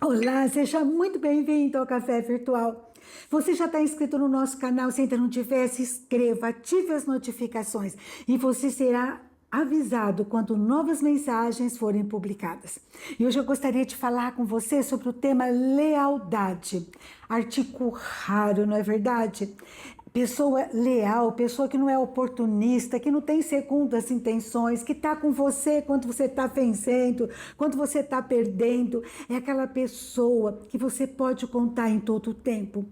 Olá, seja muito bem-vindo ao Café Virtual. Você já está inscrito no nosso canal? Se ainda não tiver, se inscreva, ative as notificações e você será avisado quando novas mensagens forem publicadas. E hoje eu gostaria de falar com você sobre o tema lealdade. Artigo raro, não é verdade? Pessoa leal, pessoa que não é oportunista, que não tem segundas intenções, que está com você quando você está vencendo, quando você está perdendo. É aquela pessoa que você pode contar em todo o tempo.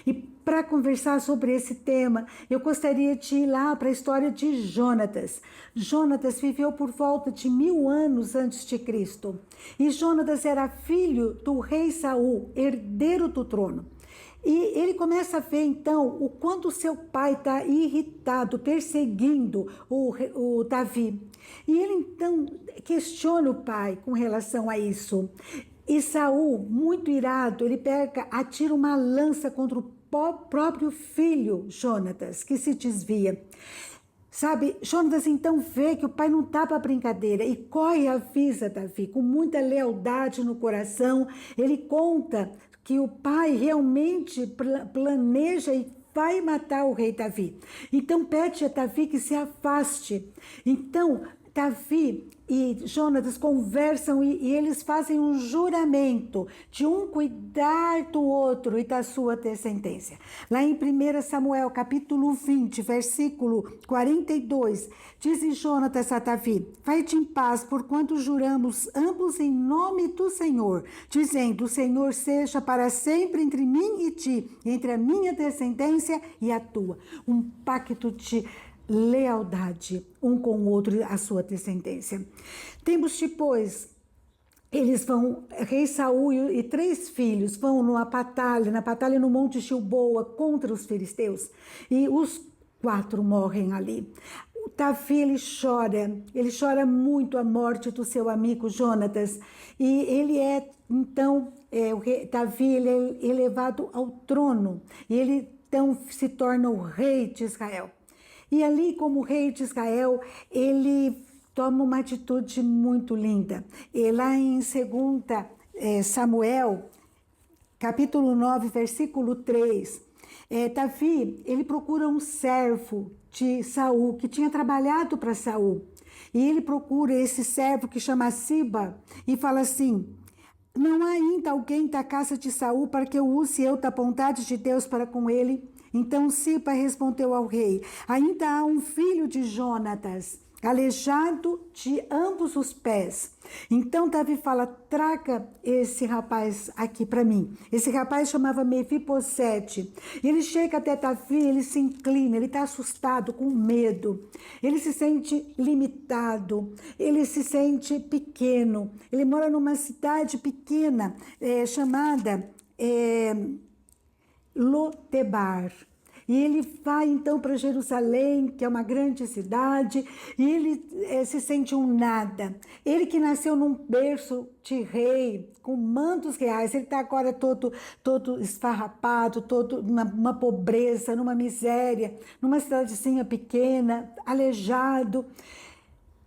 E para conversar sobre esse tema, eu gostaria de ir lá para a história de Jonatas. Jonatas viveu por volta de 1000 anos antes de Cristo. E Jonatas era filho do rei Saul, herdeiro do trono. E ele começa a ver então o quanto seu pai está irritado, perseguindo o Davi. E ele então questiona o pai com relação a isso. E Saul, muito irado, ele pega, atira uma lança contra o próprio filho Jonatas, que se desvia. Sabe, Jonatas então vê que o pai não está para brincadeira e corre e avisa Davi com muita lealdade no coração. Ele conta que o pai realmente planeja e vai matar o rei Davi. Então pede a Davi que se afaste. Então Davi e Jonatas conversam e eles fazem um juramento de um cuidar do outro e da sua descendência. Lá em 1 Samuel, capítulo 20, versículo 42, diz Jonatas a Davi: vai-te em paz, porquanto juramos ambos em nome do Senhor, dizendo: o Senhor seja para sempre entre mim e ti, entre a minha descendência e a tua. Um pacto de lealdade um com o outro, a sua descendência. Tempos depois, eles vão, rei Saul e 3 filhos vão na batalha no Monte Gilboa contra os filisteus, e os 4 morrem ali. O Davi, ele chora muito a morte do seu amigo Jonatas, e ele é, então, o rei Davi, ele é elevado ao trono, e ele então se torna o rei de Israel. E ali, como rei de Israel, ele toma uma atitude muito linda. E lá em 2 Samuel, capítulo 9, versículo 3, Davi, ele procura um servo de Saul, que tinha trabalhado para Saul. E ele procura esse servo que chama Siba e fala assim: não há ainda alguém da casa de Saul para que eu use eu da vontade de Deus para com ele? Então Siba respondeu ao rei: ainda há um filho de Jonatas, aleijado de ambos os pés. Então Davi fala: traga esse rapaz aqui para mim. Esse rapaz chamava Mefibosete. Ele chega até Davi, ele se inclina, ele está assustado, com medo. Ele se sente limitado, ele se sente pequeno. Ele mora numa cidade pequena chamada Lodebar. E ele vai então para Jerusalém, que é uma grande cidade, e ele se sente um nada. Ele que nasceu num berço de rei, com mantos reais, ele está agora todo esfarrapado, todo numa pobreza, numa miséria, numa cidadezinha pequena, aleijado.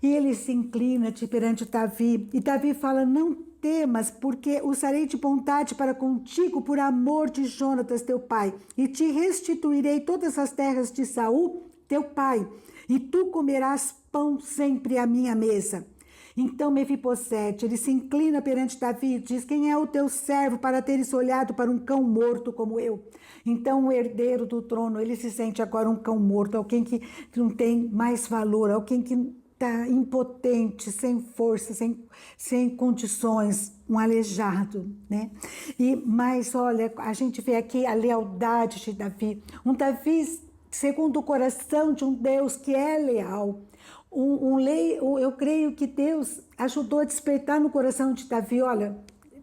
E ele se inclina perante Davi, e Davi fala: não temas, porque usarei de bondade para contigo por amor de Jonatas teu pai, e te restituirei todas as terras de Saul teu pai, e tu comerás pão sempre à minha mesa. Então Mefibosete, ele se inclina perante Davi e diz: quem é o teu servo para teres olhado para um cão morto como eu? Então o herdeiro do trono, ele se sente agora um cão morto, alguém que não tem mais valor, alguém que está impotente, sem força, sem condições, um aleijado, né? Mas olha, a gente vê aqui a lealdade de Davi, um Davi segundo o coração de um Deus que é leal. Eu creio que Deus ajudou a despertar no coração de Davi, olha,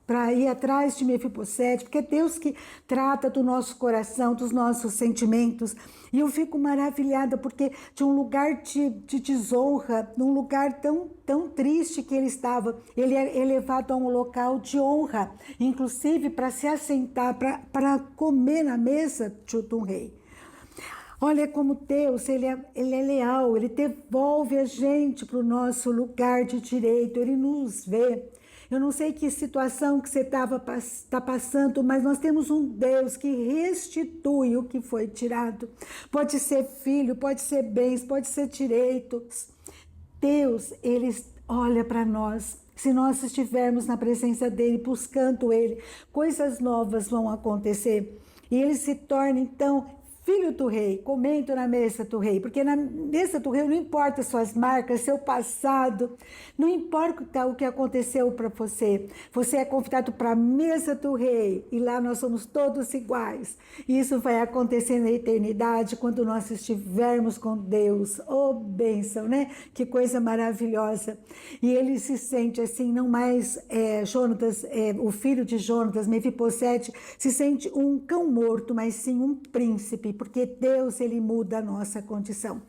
para ir atrás de Mefibosete, porque é Deus que trata do nosso coração, dos nossos sentimentos. E eu fico maravilhada, porque de um lugar de desonra, num lugar tão triste que ele estava, ele é elevado a um local de honra, inclusive para se assentar, para comer na mesa de um rei. Olha como Deus, ele é leal, ele devolve a gente para o nosso lugar de direito, ele nos vê. Eu não sei que situação que você está passando, mas nós temos um Deus que restitui o que foi tirado. Pode ser filho, pode ser bens, pode ser direitos. Deus, Ele olha para nós. Se nós estivermos na presença dEle, buscando Ele, coisas novas vão acontecer. E Ele se torna, então, filho do rei, comendo na mesa do rei, porque na mesa do rei não importa suas marcas, seu passado, não importa o que aconteceu para você, você é convidado para a mesa do rei, e lá nós somos todos iguais, e isso vai acontecer na eternidade, quando nós estivermos com Deus. Oh, bênção, né? Que coisa maravilhosa. E ele se sente assim, não mais Jonatas, o filho de Jonatas, Mefibosete, se sente um cão morto, mas sim um príncipe, porque Deus, ele muda a nossa condição.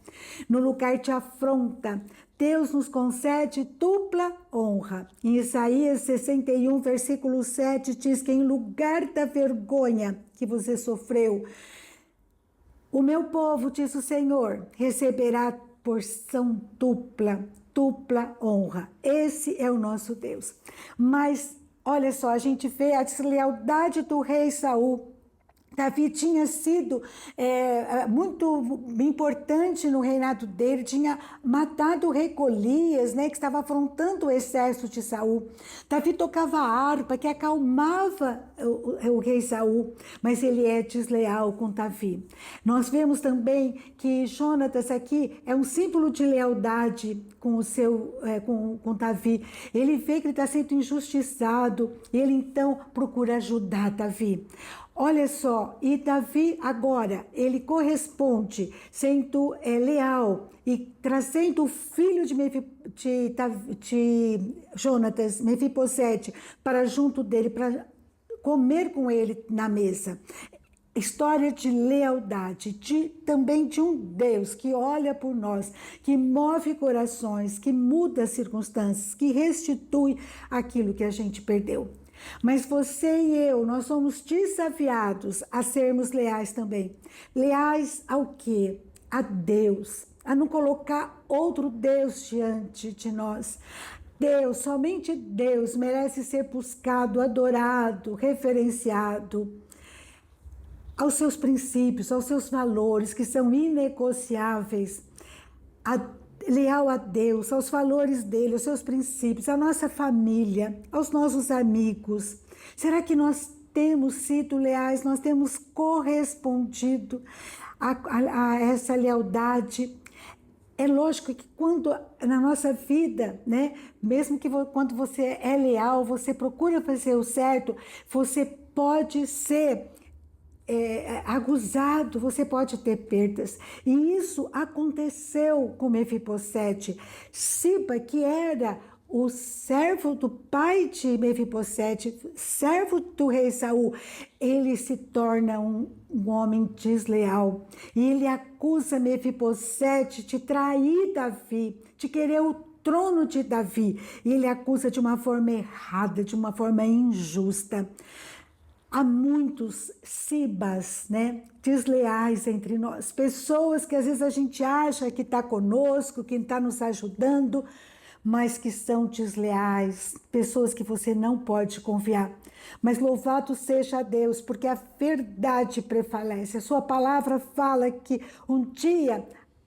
No lugar de afronta, Deus nos concede dupla honra. Em Isaías 61, versículo 7, diz que em lugar da vergonha que você sofreu, o meu povo, diz o Senhor, receberá porção dupla, dupla honra. Esse é o nosso Deus. Mas, olha só, a gente vê a deslealdade do rei Saul. Davi tinha sido muito importante no reinado dele, tinha matado o rei Golias, né, que estava afrontando o exército de Saul. Davi tocava a harpa, que acalmava o rei Saul, mas ele é desleal com Davi. Nós vemos também que Jonatas aqui é um símbolo de lealdade com Davi. Ele vê que ele está sendo injustiçado, e ele então procura ajudar Davi. Olha só, e Davi agora, ele corresponde, sendo leal e trazendo o filho de Jonatas, Mefibosete, para junto dele, para comer com ele na mesa. História de lealdade, também de um Deus que olha por nós, que move corações, que muda circunstâncias, que restitui aquilo que a gente perdeu. Mas você e eu, nós somos desafiados a sermos leais também. Leais ao quê? A Deus. A não colocar outro Deus diante de nós. Deus, somente Deus merece ser buscado, adorado, reverenciado. Aos seus princípios, aos seus valores que são inegociáveis. Leal a Deus, aos valores dele, aos seus princípios, à nossa família, aos nossos amigos. Será que nós temos sido leais, nós temos correspondido a essa lealdade? É lógico que quando na nossa vida, né, mesmo que quando você é leal, você procura fazer o certo, você pode ser acusado, você pode ter perdas. E isso aconteceu com Mefibosete. Siba, que era o servo do pai de Mefibosete, servo do rei Saul, ele se torna um homem desleal. E ele acusa Mefibosete de trair Davi, de querer o trono de Davi. E ele acusa de uma forma errada, de uma forma injusta. Há muitos Sibas, né, desleais entre nós, pessoas que às vezes a gente acha que está conosco, que está nos ajudando, mas que são desleais, pessoas que você não pode confiar. Mas louvado seja Deus, porque a verdade prevalece. A sua palavra fala que um dia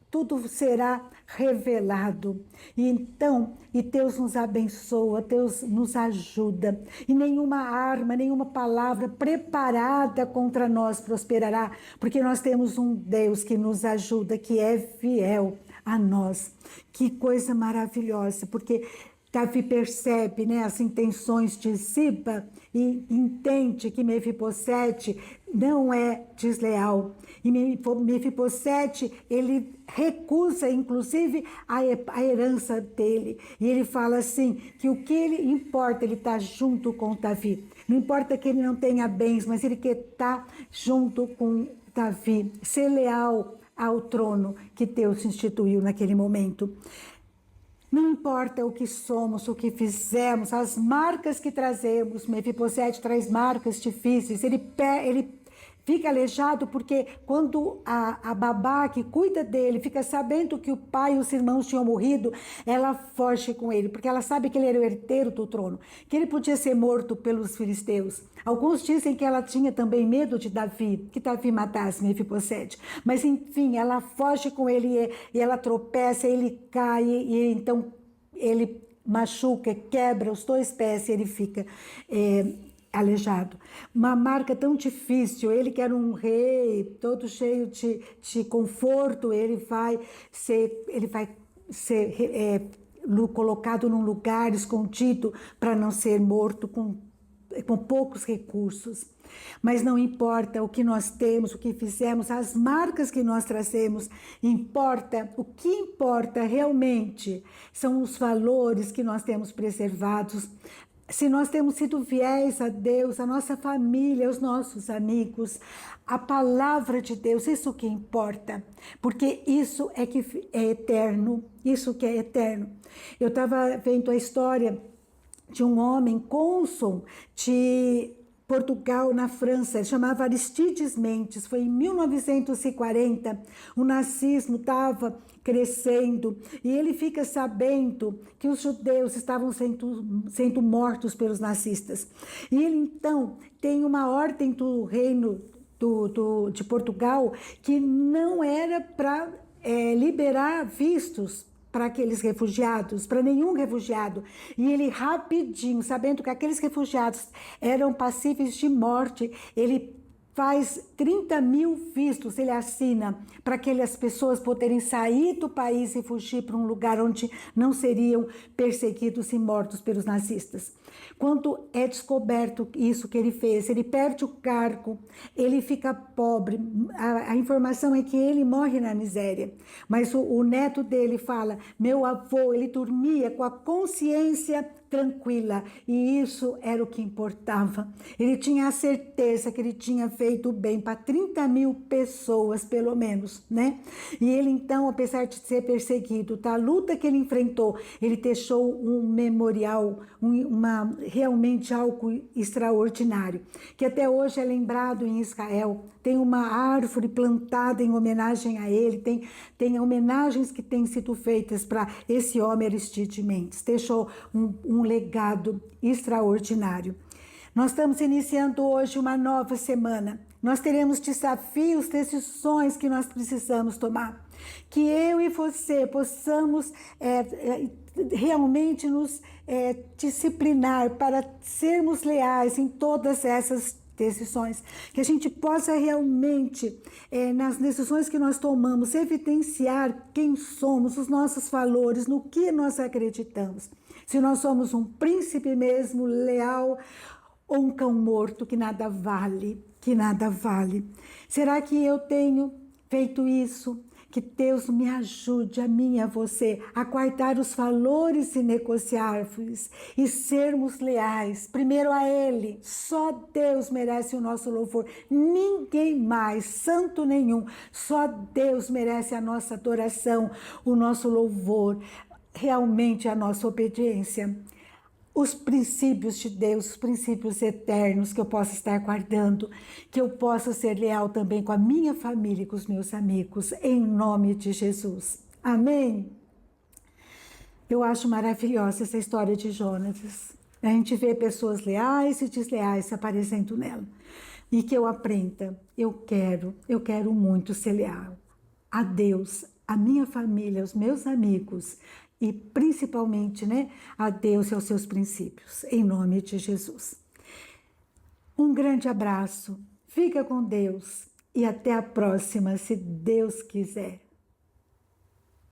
tudo será revelado. E então, Deus nos abençoa, Deus nos ajuda. E nenhuma arma, nenhuma palavra preparada contra nós prosperará, porque nós temos um Deus que nos ajuda, que é fiel a nós. Que coisa maravilhosa, porque Davi percebe, né, as intenções de Siba e entende que Mefibosete não é desleal. E Mefibosete, ele recusa, inclusive, a herança dele. E ele fala assim, que o que ele importa, ele está junto com Davi. Não importa que ele não tenha bens, mas ele quer estar junto com Davi, ser leal ao trono que Deus instituiu naquele momento. Não importa o que somos, o que fizemos, as marcas que trazemos. Mefibosete traz marcas difíceis. Ele fica aleijado porque quando a babá que cuida dele fica sabendo que o pai e os irmãos tinham morrido, ela foge com ele, porque ela sabe que ele era o herdeiro do trono, que ele podia ser morto pelos filisteus. Alguns dizem que ela tinha também medo de Davi, que Davi matasse Mefibosete. Mas enfim, ela foge com ele e ela tropeça, ele cai e então ele machuca, quebra os dois pés e ele fica aleijado. Uma marca tão difícil, ele que era um rei, todo cheio de conforto, ele vai ser colocado num lugar escondido para não ser morto com poucos recursos. Mas não importa o que nós temos, o que fizemos, as marcas que nós trazemos, o que importa realmente são os valores que nós temos preservados. Se nós temos sido fiéis a Deus, a nossa família, os nossos amigos, a palavra de Deus, isso que importa, porque isso é que é eterno, isso que é eterno. Eu estava vendo a história de um homem cônsul de Portugal, na França, ele chamava Aristides Mendes, foi em 1940, o nazismo estava crescendo e ele fica sabendo que os judeus estavam sendo mortos pelos nazistas. E ele então tem uma ordem do reino de Portugal que não era para liberar vistos para aqueles refugiados, para nenhum refugiado. E ele rapidinho, sabendo que aqueles refugiados eram passíveis de morte, ele faz 30.000 vistos, ele assina para aquelas pessoas poderem sair do país e fugir para um lugar onde não seriam perseguidos e mortos pelos nazistas. Quando é descoberto isso que ele fez, ele perde o cargo, ele fica pobre, a informação é que ele morre na miséria, mas o neto dele fala, meu avô, ele dormia com a consciência tranquila, e isso era o que importava. Ele tinha a certeza que ele tinha feito bem para 30.000 pessoas, pelo menos, né? E ele então, apesar de ser perseguido, da luta que ele enfrentou, ele deixou um memorial, realmente algo extraordinário, que até hoje é lembrado em Israel. Tem uma árvore plantada em homenagem a ele, tem homenagens que têm sido feitas para esse homem Aristides Mendes. Deixou um legado extraordinário. Nós estamos iniciando hoje uma nova semana. Nós teremos desafios, decisões que nós precisamos tomar. Que eu e você possamos realmente nos disciplinar para sermos leais em todas essas decisões, que a gente possa realmente, nas decisões que nós tomamos, evidenciar quem somos, os nossos valores, no que nós acreditamos. Se nós somos um príncipe mesmo, leal, ou um cão morto que nada vale, que nada vale. Será que eu tenho feito isso? Que Deus me ajude, a mim e a você, a guardar os valores inegociáveis e sermos leais, primeiro a Ele. Só Deus merece o nosso louvor, ninguém mais, santo nenhum. Só Deus merece a nossa adoração, o nosso louvor, realmente a nossa obediência. Os princípios de Deus, os princípios eternos que eu possa estar guardando, que eu possa ser leal também com a minha família e com os meus amigos, em nome de Jesus. Amém? Eu acho maravilhosa essa história de Jonatas. A gente vê pessoas leais e desleais aparecendo nela. E que eu aprenda, eu quero muito ser leal a Deus, a minha família, aos meus amigos, e principalmente, né, a Deus e aos seus princípios, em nome de Jesus. Um grande abraço, fica com Deus e até a próxima, se Deus quiser.